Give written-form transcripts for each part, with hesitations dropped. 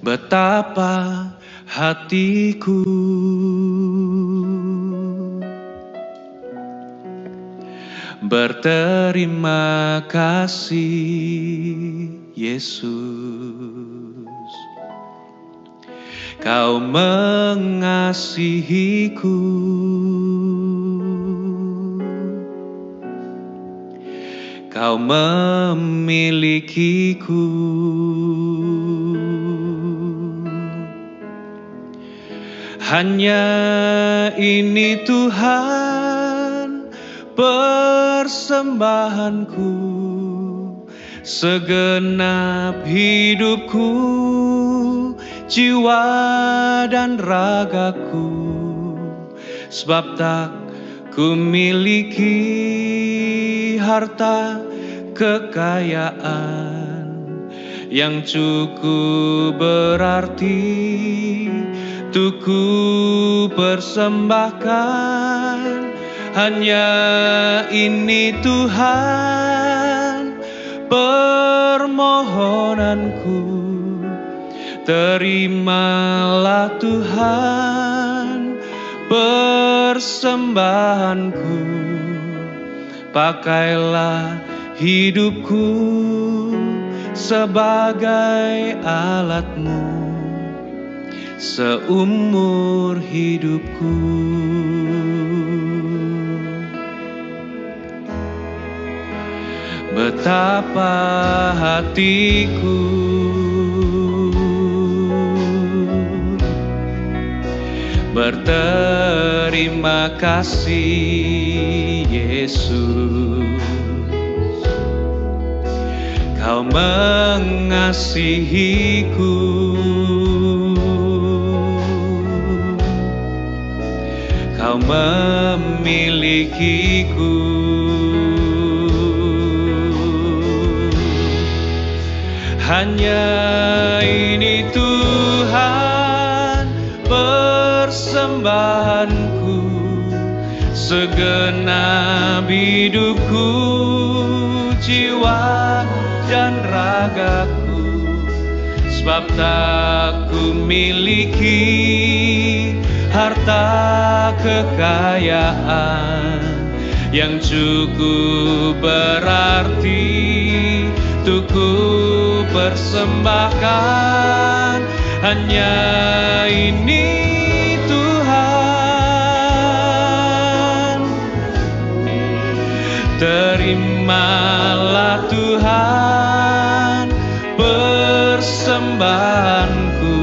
Betapa hatiku berterima kasih, Yesus. Kau mengasihiku, Kau memilikiku. Hanya ini Tuhan persembahanku, segenap hidupku, jiwa dan ragaku. Sebab tak ku miliki harta kekayaan yang cukup berarti untuk ku persembahkan. Hanya ini Tuhan permohonanku, terimalah Tuhan persembahanku. Pakailah hidupku sebagai alat-Mu seumur hidupku. Betapa hatiku berterima kasih, Yesus. Kau mengasihiku, Kau memilikiku. Hanya ini Tuhan persembahanku, segenap hidupku, jiwa dan ragaku. Sebab tak ku miliki harta kekayaan yang cukup berarti untuk ku persembahkan. Hanya ini Tuhan, terimalah Tuhan persembahanku.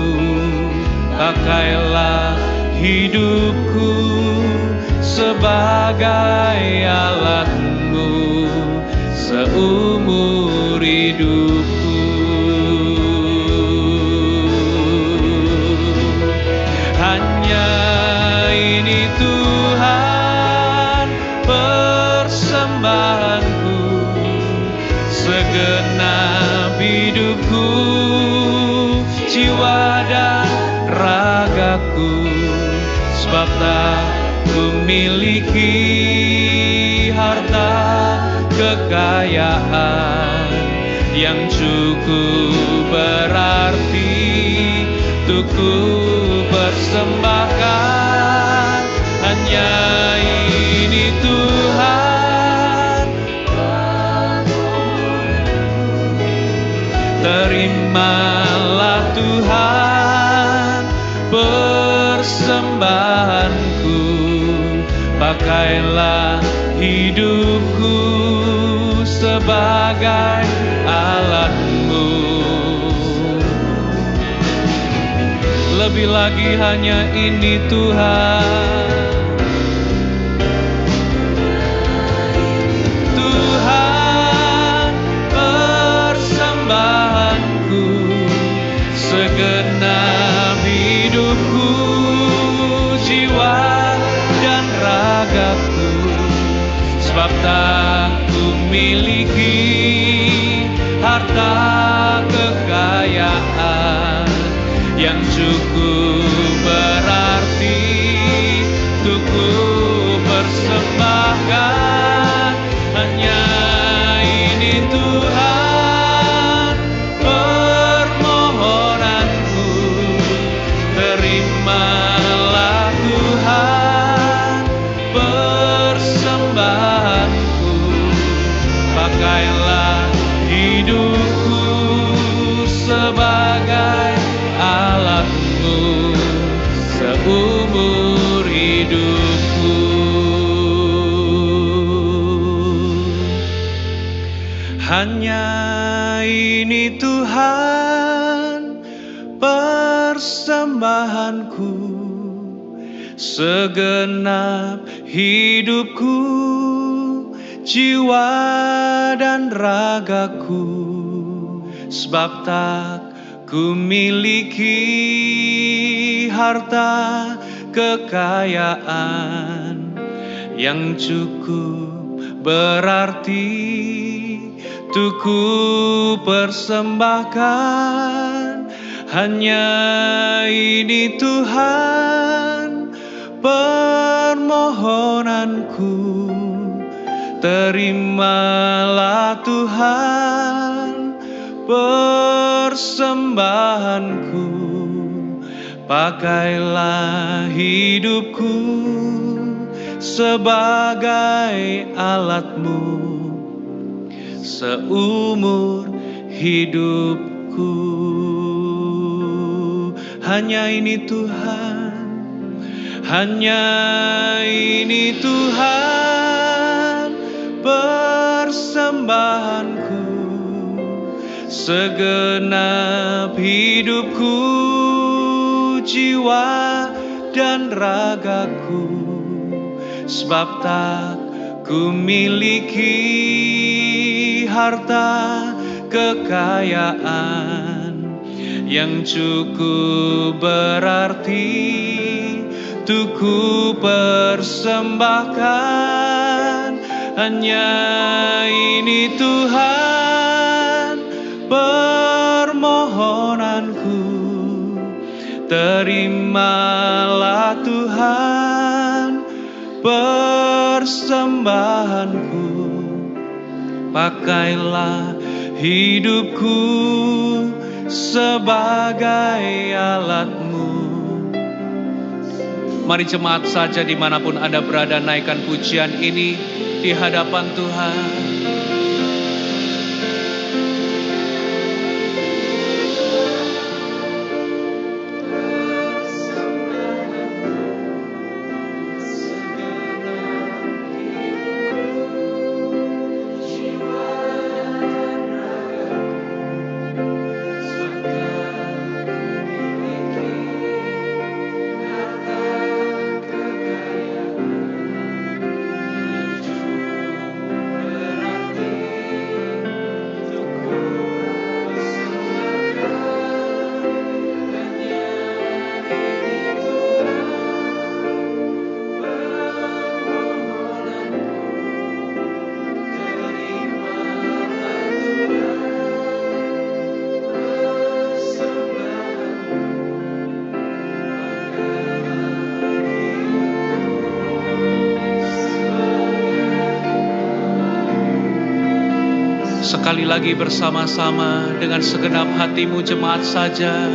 Pakailah hidupku sebagai alat-Mu seumur hidupku. Hanya ini Tuhan persembahanku, segenap hidupku, jiwa dan ragaku. Sebab tak ku miliki harta kekayaan yang cukup berarti untuk ku persembahkan. Hanya ini Tuhan, terimalah Tuhan persembahanku. Pakailah hidupku sebagai alat-Mu. Lebih lagi hanya ini Tuhan, Tuhan persembahanku, segenap hidupku, jiwa dan ragaku. Sebab tak ku miliki harta kekayaan yang cukup berarti untuk ku persembahkan. Hanya ini Tuhan permohonanku, hanya ini Tuhan persembahanku, segenap hidupku, jiwa dan ragaku, sebab tak ku miliki harta kekayaan yang cukup berarti untuk ku persembahkan. Hanya ini Tuhan permohonanku, terimalah Tuhan persembahanku, pakailah hidupku sebagai alatmu seumur hidupku. Hanya ini Tuhan, hanya ini Tuhan persembahanku, segenap hidupku, jiwa dan ragaku, sebab tak ku miliki harta kekayaan yang cukup berarti untuk ku persembahkan. Hanya ini Tuhan permohonanku, terimalah Tuhan persembahanku, pakailah hidupku sebagai alatmu. Mari jemaat saja dimanapun Anda berada, naikkan pujian ini di hadapan Tuhan. Sekali lagi bersama-sama dengan segenap hatimu jemaat saja.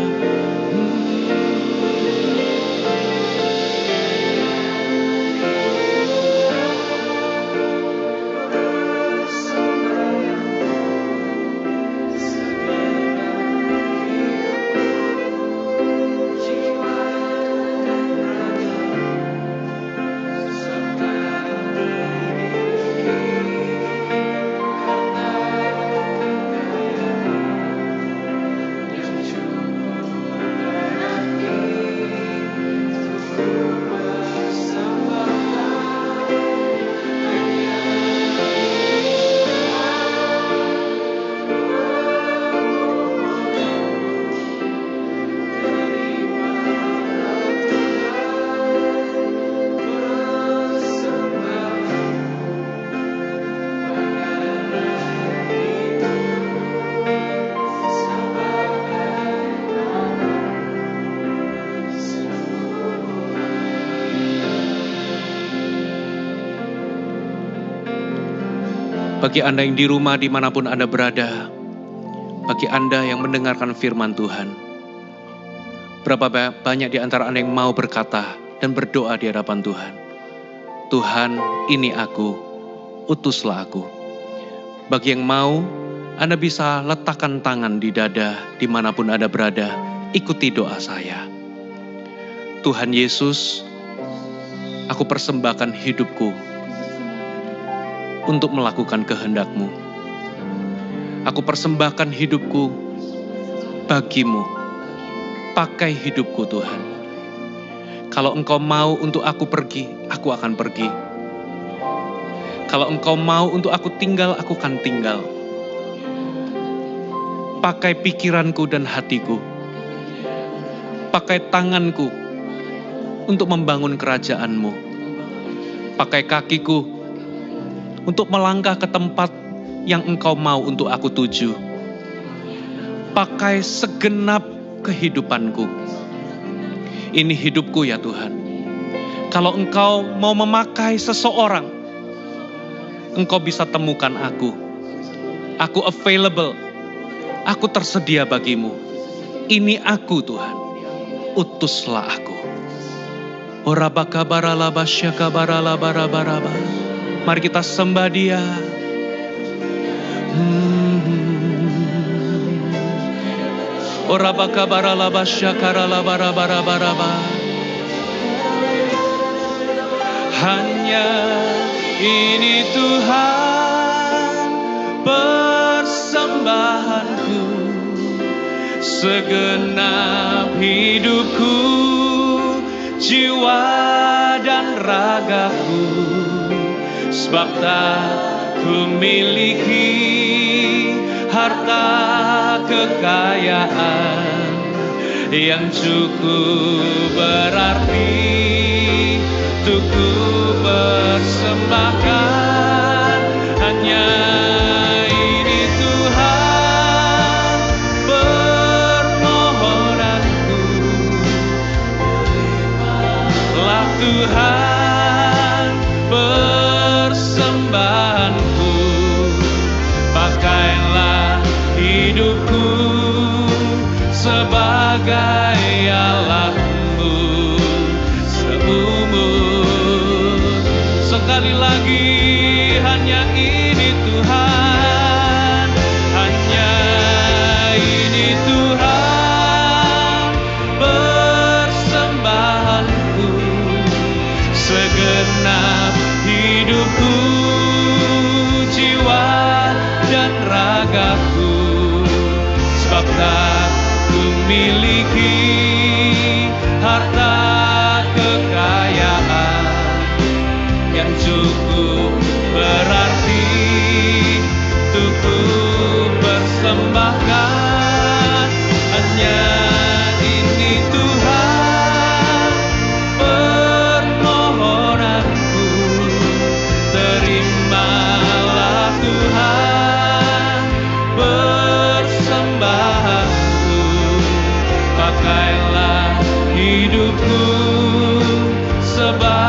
Bagi Anda yang di rumah dimanapun Anda berada, bagi Anda yang mendengarkan firman Tuhan, berapa banyak di antara Anda yang mau berkata dan berdoa di hadapan Tuhan, Tuhan, ini aku, utuslah aku. Bagi yang mau, Anda bisa letakkan tangan di dada dimanapun Anda berada, ikuti doa saya. Tuhan Yesus, aku persembahkan hidupku untuk melakukan kehendak-Mu. Aku persembahkan hidupku bagimu. Pakai hidupku Tuhan. Kalau Engkau mau untuk aku pergi, aku akan pergi. Kalau Engkau mau untuk aku tinggal, aku akan tinggal. Pakai pikiranku dan hatiku. Pakai tanganku untuk membangun kerajaan-Mu. Pakai kakiku untuk melangkah ke tempat yang Engkau mau untuk aku tuju. Pakai segenap kehidupanku. Ini hidupku ya Tuhan. Kalau Engkau mau memakai seseorang, Engkau bisa temukan aku. Aku available. Aku tersedia bagimu. Ini aku Tuhan. Utuslah aku. Mari kita sembah Dia. Hanya ini Tuhan persembahanku, segenap hidupku, jiwa dan ragaku, sebab tak ku miliki harta kekayaan yang cukup berarti untuk ku persembahkan. Hanya ini Tuhan permohonanku, lah Tuhan persembahanku. Pakailah hidupku sebagai alatmu seumur. Sekali lagi, hanya ini Tuhan, hanya ini Tuhan persembahanku, segenap hidupku, jiwa dan ragaku, sebab tak ku miliki harta kekayaan yang cukup berarti untuk ku persembahkan. Hanya ini Tuhan permohonanku, terimalah Tuhan persembahanku. Pakailah hidupku sebagai